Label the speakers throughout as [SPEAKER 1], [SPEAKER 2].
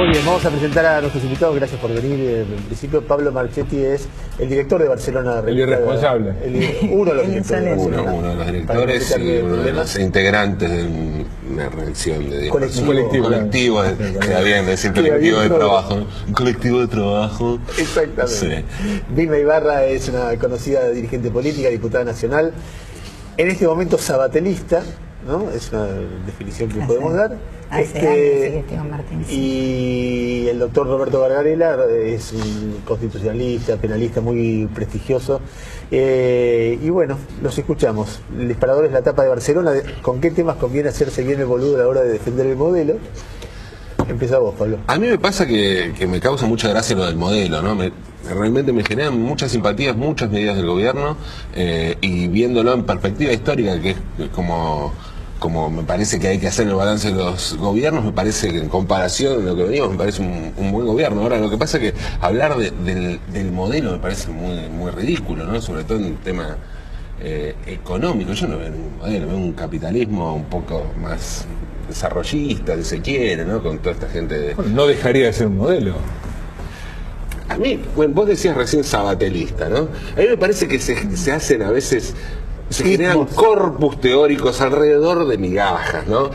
[SPEAKER 1] Muy bien, vamos a presentar a nuestros invitados, gracias por venir. En principio, Pablo Marchetti es el director de Barcelona.
[SPEAKER 2] El irresponsable.
[SPEAKER 1] Uno de los directores.
[SPEAKER 3] Uno de los directores y uno de los integrantes de una reacción de colectivo, queda bien decir colectivo de trabajo. Un colectivo de trabajo.
[SPEAKER 1] Exactamente.
[SPEAKER 3] Sí.
[SPEAKER 1] Vilma Ibarra es una conocida dirigente política, diputada nacional, en este momento sabatelista, ¿no? Es una definición que podemos dar. Y el doctor Roberto Gargarella es un constitucionalista, penalista muy prestigioso. Y bueno, los escuchamos. El disparador es la tapa de Barcelona. ¿Con qué temas conviene hacerse bien el boludo a la hora de defender el modelo? Empieza vos, Pablo.
[SPEAKER 3] A mí me pasa que me causa mucha gracia lo del modelo, ¿no? Realmente me generan muchas simpatías, muchas medidas del gobierno, y viéndolo en perspectiva histórica, que es como me parece que hay que hacer el balance de los gobiernos, me parece que en comparación a lo que venimos, me parece un buen gobierno. Ahora, lo que pasa es que hablar del modelo me parece muy ridículo, ¿no? Sobre todo en un tema económico. Yo no veo un modelo, veo un capitalismo un poco más desarrollista, si se quiere, ¿no? Con toda esta gente...
[SPEAKER 2] Bueno, no dejaría de ser un modelo.
[SPEAKER 3] A mí, bueno, vos decías recién sabatelista, ¿no? A mí me parece que se hacen a veces... Se generan corpus teóricos alrededor de migajas, ¿no?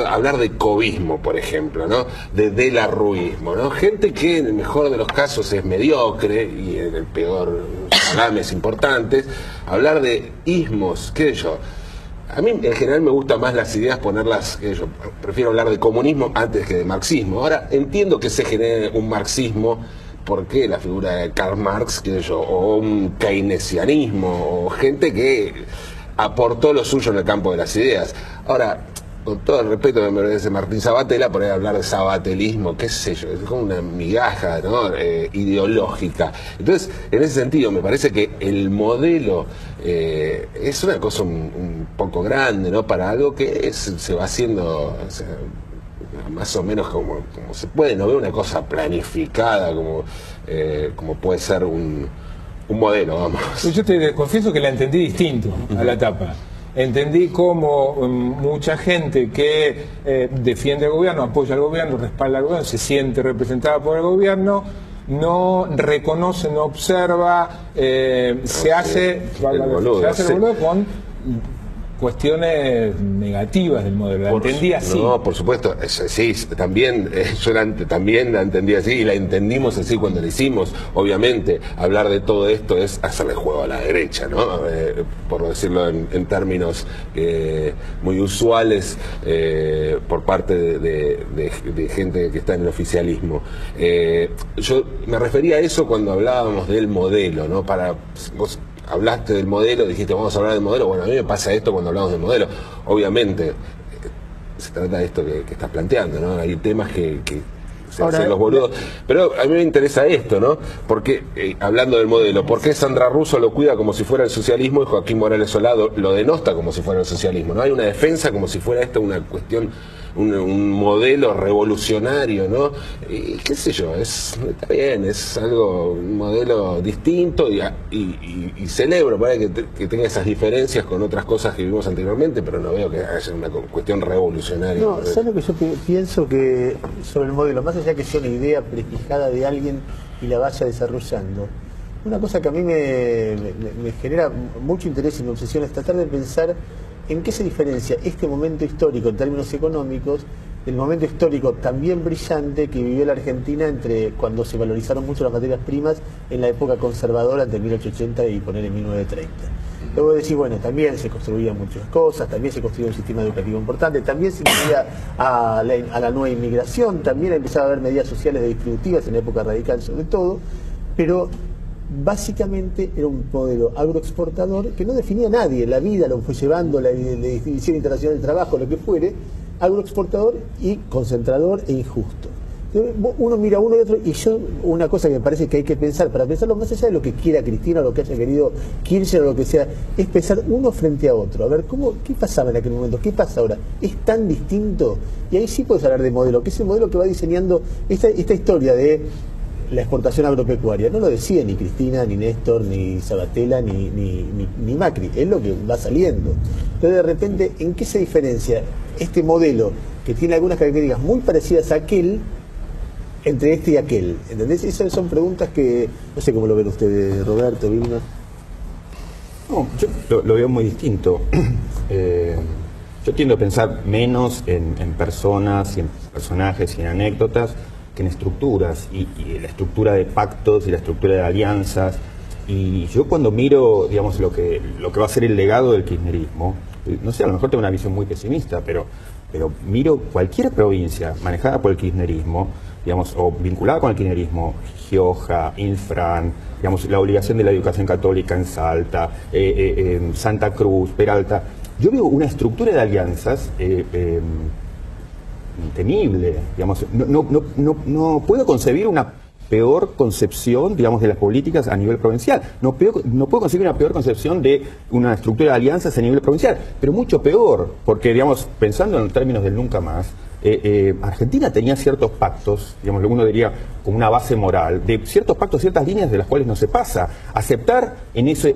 [SPEAKER 3] Hablar de cobismo, por ejemplo, ¿no? De delarruismo, ¿no? Gente que en el mejor de los casos es mediocre y en el peor salames importantes. Hablar de ismos, qué sé yo. A mí en general me gustan más las ideas ponerlas, yo prefiero hablar de comunismo antes que de marxismo. Ahora entiendo que se genere un marxismo. ¿Por qué la figura de Karl Marx, o un keynesianismo, o gente que aportó lo suyo en el campo de las ideas? Ahora, con todo el respeto que me merece Martín Sabatella, por ahí hablar de sabatelismo, qué sé yo, es como una migaja, ¿no? Ideológica. Entonces, en ese sentido, me parece que el modelo es una cosa un poco grande, ¿no? Para algo que se va haciendo... más o menos como se puede, no veo una cosa planificada como puede ser un modelo, vamos.
[SPEAKER 2] Yo te confieso que la entendí distinto a la tapa. Entendí como mucha gente que defiende al gobierno, apoya al gobierno, respalda al gobierno, se siente representada por el gobierno, no reconoce, no observa, se hace el boludo con cuestiones negativas del modelo. La entendí así.
[SPEAKER 3] No, por supuesto, sí, también yo también la entendí así y la entendimos así cuando la hicimos. Obviamente, hablar de todo esto es hacerle juego a la derecha, ¿no? Por decirlo en términos muy usuales por parte de gente que está en el oficialismo. Yo me refería a eso cuando hablábamos del modelo, ¿no? Vos hablaste del modelo, dijiste vamos a hablar del modelo. Bueno, a mí me pasa esto cuando hablamos del modelo. Obviamente se trata de esto que estás planteando, ¿no? Hay temas que se hacen los boludos. Pero a mí me interesa esto, ¿no? Porque, hablando del modelo, ¿por qué Sandra Russo lo cuida como si fuera el socialismo y Joaquín Morales Solá lo denosta como si fuera el socialismo? ¿No? Hay una defensa como si fuera esto una cuestión, un modelo revolucionario, ¿no? Y qué sé yo, está bien, es algo, un modelo distinto y celebro para que tenga esas diferencias con otras cosas que vimos anteriormente, pero no veo que haya una cuestión revolucionaria.
[SPEAKER 1] No, ¿sabes lo que yo pienso que sobre el modelo? Más allá que sea una idea prefijada de alguien y la vaya desarrollando, una cosa que a mí me genera mucho interés y me obsesiona es tratar de pensar en qué se diferencia este momento histórico en términos económicos del momento histórico también brillante que vivió la Argentina entre cuando se valorizaron mucho las materias primas en la época conservadora entre 1880 y poner en 1930. Luego decir, bueno, también se construían muchas cosas, también se construía un sistema educativo importante, también se incluía a la nueva inmigración, también empezaba a haber medidas sociales distributivas en la época radical sobre todo, pero básicamente era un modelo agroexportador que no definía a nadie, la vida lo fue llevando, la División Internacional del Trabajo, lo que fuere, agroexportador y concentrador e injusto. Uno mira a uno y otro, y yo, una cosa que me parece que hay que pensar, para pensarlo más allá de lo que quiera Cristina o lo que haya querido Kirchner o lo que sea, es pensar uno frente a otro, a ver qué pasaba en aquel momento, qué pasa ahora, es tan distinto, y ahí sí puedes hablar de modelo, que es el modelo que va diseñando esta historia de la exportación agropecuaria. No lo decía ni Cristina, ni Néstor, ni Sabatella, ni Macri, es lo que va saliendo. Entonces, de repente, ¿en qué se diferencia este modelo que tiene algunas características muy parecidas a aquel entre este y aquel? ¿Entendés? Esas son preguntas que, no sé cómo lo ven ustedes, Roberto, Vilma.
[SPEAKER 4] No, yo lo veo muy distinto. Yo tiendo a pensar menos en personas y en personajes y en anécdotas que en estructuras, y la estructura de pactos y la estructura de alianzas. Y yo cuando miro, digamos, lo que va a ser el legado del kirchnerismo, no sé, a lo mejor tengo una visión muy pesimista, pero miro cualquier provincia manejada por el kirchnerismo, digamos, o vinculada con el kirchnerismo, Gioja, Infran, digamos, la obligación de la educación católica en Salta, Santa Cruz, Peralta. Yo veo una estructura de alianzas temible, digamos, no puedo concebir una peor concepción, digamos, de las políticas a nivel provincial. No puedo concebir una peor concepción de una estructura de alianzas a nivel provincial, pero mucho peor, porque, digamos, pensando en términos del nunca más, Argentina tenía ciertos pactos, digamos, uno diría como una base moral, de ciertos pactos, ciertas líneas de las cuales no se pasa. Aceptar en esa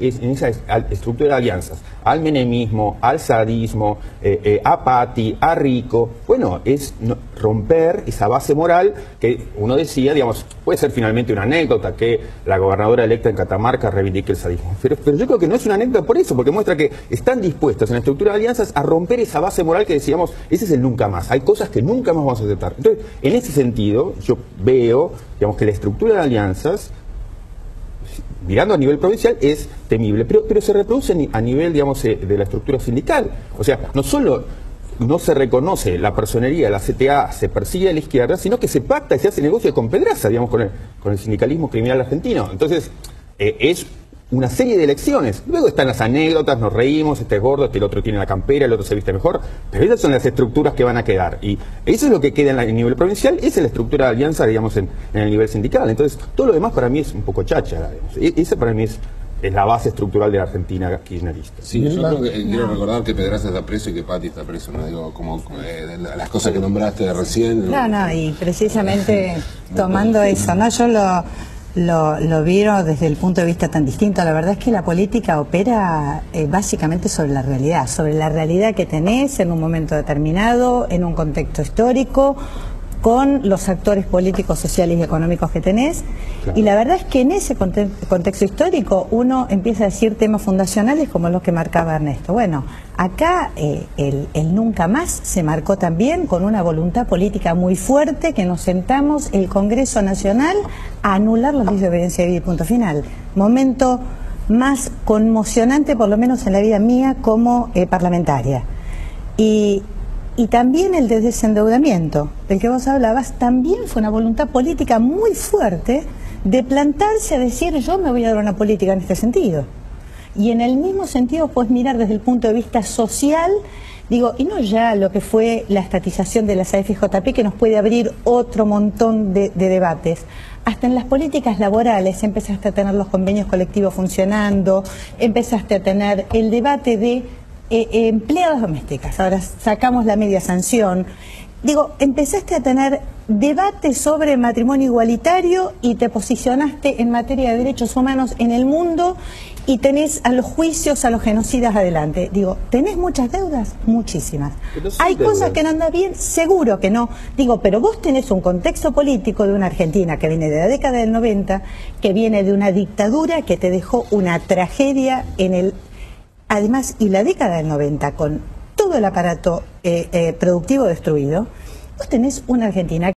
[SPEAKER 4] estructura de alianzas al menemismo, al sadismo, a Patti, a Rico, bueno, es romper esa base moral que uno decía, digamos, puede ser finalmente una anécdota que la gobernadora electa en Catamarca reivindique el sadismo. Pero yo creo que no es una anécdota por eso, porque muestra que están dispuestos en la estructura de alianzas a romper esa base moral que decíamos, ese es el nunca más. Hay cosas que nunca más vamos a aceptar. Entonces, en ese sentido, yo veo, digamos, que la estructura de alianzas, mirando a nivel provincial, es temible, pero se reproduce a nivel, digamos, de la estructura sindical. O sea, no solo no se reconoce la personería, la CTA, se persigue a la izquierda, sino que se pacta y se hace negocio con Pedraza, digamos, con el sindicalismo criminal argentino. Entonces, es una serie de elecciones. Luego están las anécdotas, nos reímos, este es gordo, este el otro tiene la campera, el otro se viste mejor, pero esas son las estructuras que van a quedar. Y eso es lo que queda en el nivel provincial, esa es la estructura de alianza, digamos, en el nivel sindical. Entonces, todo lo demás para mí es un poco cháchara, digamos. Esa para mí es la base estructural de la Argentina kirchnerista.
[SPEAKER 3] Sí, yo creo que quiero recordar que Pedraza está preso y que Patti está preso, no digo como las cosas que nombraste recién.
[SPEAKER 5] No, y precisamente tomando eso, ¿no? Yo lo vieron desde el punto de vista tan distinto. La verdad es que la política opera básicamente sobre la realidad que tenés en un momento determinado, en un contexto histórico, con los actores políticos, sociales y económicos que tenés. Claro. Y la verdad es que en ese contexto histórico uno empieza a decir temas fundacionales como los que marcaba Ernesto. Bueno, acá el nunca más se marcó también con una voluntad política muy fuerte, que nos sentamos el Congreso Nacional a anular la ley de obediencia civil, punto final. Momento más conmocionante, por lo menos en la vida mía como parlamentaria. Y también el de desendeudamiento, del que vos hablabas, también fue una voluntad política muy fuerte de plantarse a decir, yo me voy a dar una política en este sentido. Y en el mismo sentido puedes mirar desde el punto de vista social, digo, y no ya lo que fue la estatización de las AFJP, que nos puede abrir otro montón de debates. Hasta en las políticas laborales empezaste a tener los convenios colectivos funcionando, empezaste a tener el debate de empleadas domésticas, ahora sacamos la media sanción. Digo, empezaste a tener debate sobre matrimonio igualitario y te posicionaste en materia de derechos humanos en el mundo y tenés a los juicios a los genocidas adelante. Digo, ¿tenés muchas deudas? Muchísimas. ¿Hay cosas que no andan bien? Seguro que no. Digo, pero vos tenés un contexto político de una Argentina que viene de la década del 90, que viene de una dictadura que te dejó una tragedia en el... Además, y la década del 90, con todo el aparato productivo destruido, vos tenés una Argentina